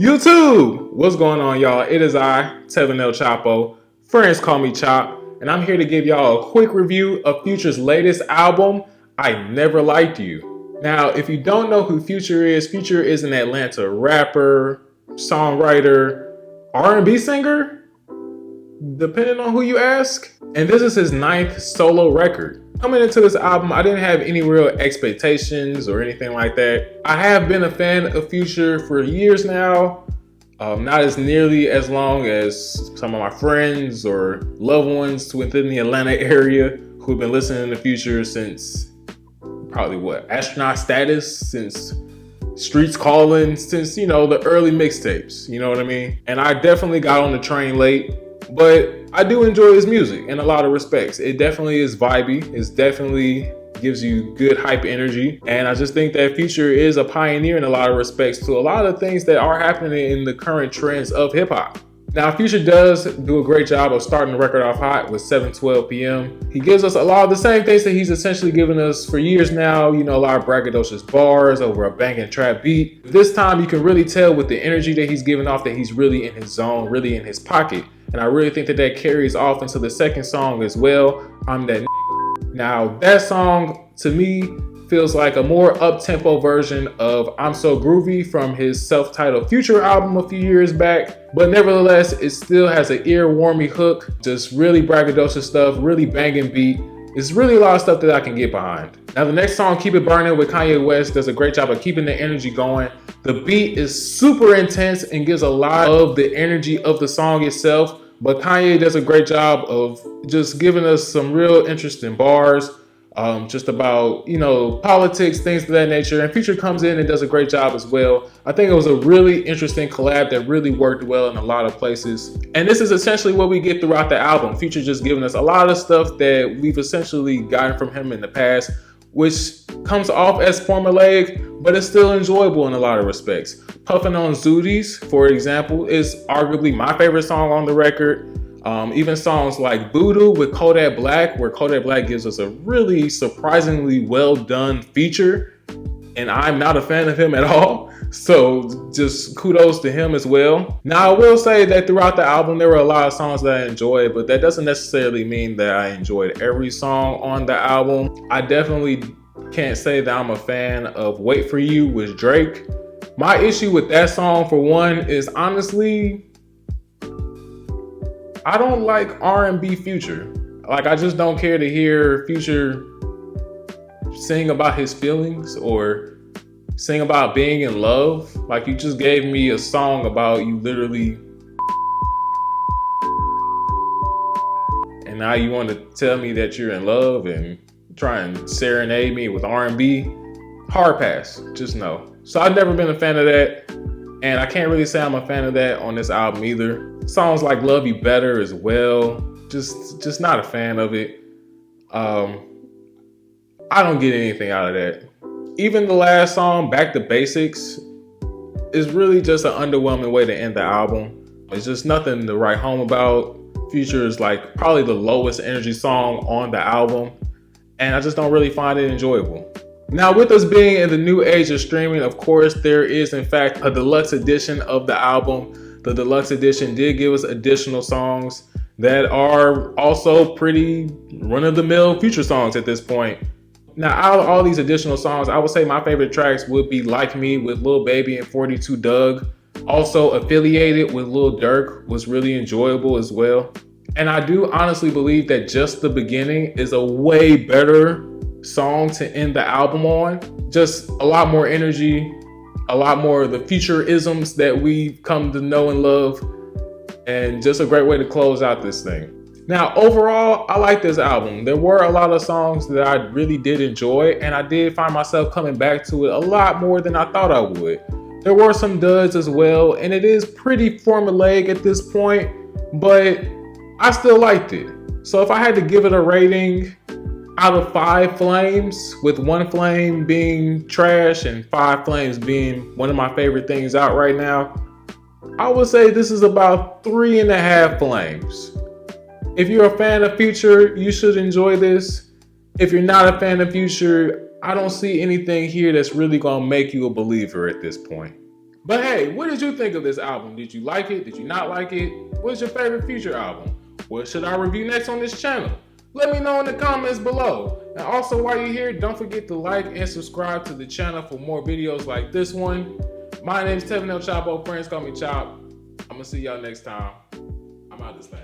YouTube! What's going on, y'all? It is I, TevinElChopo. Friends call me Chop, and I'm here to give y'all a quick review of Future's latest album, I Never Liked You. Now, if you don't know who Future is an Atlanta rapper, songwriter, R&B singer, depending on who you ask. And this is his 9th solo record. Coming into this album, I didn't have any real expectations or anything like that. I have been a fan of Future for years now. Not as nearly as long as some of my friends or loved ones within the Atlanta area who've been listening to Future since probably astronaut status, since Streets Calling, since, the early mixtapes, you know what I mean? And I definitely got on the train late, but I do enjoy his music in a lot of respects. It definitely is vibey. It definitely gives you good hype energy. And I just think that Future is a pioneer in a lot of respects to a lot of things that are happening in the current trends of hip hop. Now, Future does do a great job of starting the record off hot with 7:12 p.m. He gives us a lot of the same things that he's essentially given us for years now. A lot of braggadocious bars over a banging trap beat. This time you can really tell with the energy that he's giving off that he's really in his zone, really in his pocket. And I really think that carries off into the second song as well, I'm That Nigga. Now, that song to me feels like a more up-tempo version of I'm So Groovy from his self-titled Future album a few years back. But nevertheless, it still has an ear-warming hook, just really braggadocious stuff, really banging beat. It's really a lot of stuff that I can get behind. Now, the next song, Keep It Burning with Kanye West, does a great job of keeping the energy going. The beat is super intense and gives a lot of the energy of the song itself, but Kanye does a great job of just giving us some real interesting bars, just about, politics, things of that nature. And Future comes in and does a great job as well. I think it was a really interesting collab that really worked well in a lot of places. And this is essentially what we get throughout the album. Future just giving us a lot of stuff that we've essentially gotten from him in the past, which comes off as formulaic, but it's still enjoyable in a lot of respects. Puffin' on Zooties, for example, is arguably my favorite song on the record. Even songs like Voodoo with Kodak Black, where Kodak Black gives us a really surprisingly well done feature, and I'm not a fan of him at all. So just kudos to him as well. Now, I will say that throughout the album, there were a lot of songs that I enjoyed, but that doesn't necessarily mean that I enjoyed every song on the album. I definitely can't say that I'm a fan of Wait For You with Drake. My issue with that song, for one, is honestly, I don't like R&B Future. Like, I just don't care to hear Future sing about his feelings or sing about being in love. Like, you just gave me a song about you literally, and now you want to tell me that you're in love and try and serenade me with R&B. Hard pass, just no. So I've never been a fan of that, and I can't really say I'm a fan of that on this album either. Songs like Love You Better as well, just not a fan of it. I don't get anything out of that. Even the last song, Back to Basics, is really just an underwhelming way to end the album. It's just nothing to write home about. Future is like probably the lowest energy song on the album, and I just don't really find it enjoyable. Now, with us being in the new age of streaming, of course, there is in fact a deluxe edition of the album. The deluxe edition did give us additional songs that are also pretty run-of-the-mill Future songs at this point. Now, out of all these additional songs, I would say my favorite tracks would be Like Me with Lil Baby and 42 Dugg. Also, Affiliated with Lil Durk was really enjoyable as well. And I do honestly believe that Just the Beginning is a way better song to end the album on. Just a lot more energy, a lot more of the Future-isms that we've come to know and love, and just a great way to close out this thing. Now, overall, I like this album. There were a lot of songs that I really did enjoy, and I did find myself coming back to it a lot more than I thought I would. There were some duds as well, and it is pretty formulaic at this point, but I still liked it. So if I had to give it a rating out of 5 flames, with 1 flame being trash and 5 flames being one of my favorite things out right now, I would say this is about 3.5 flames. If you're a fan of Future, you should enjoy this. If you're not a fan of Future, I don't see anything here that's really gonna make you a believer at this point. But hey, what did you think of this album? Did you like it? Did you not like it? What's your favorite Future album? What should I review next on this channel? Let me know in the comments below. And also, while you're here, don't forget to like and subscribe to the channel for more videos like this one. My name is TevinElChopo. Friends call me Chop. I'm gonna see y'all next time. I'm out this thing.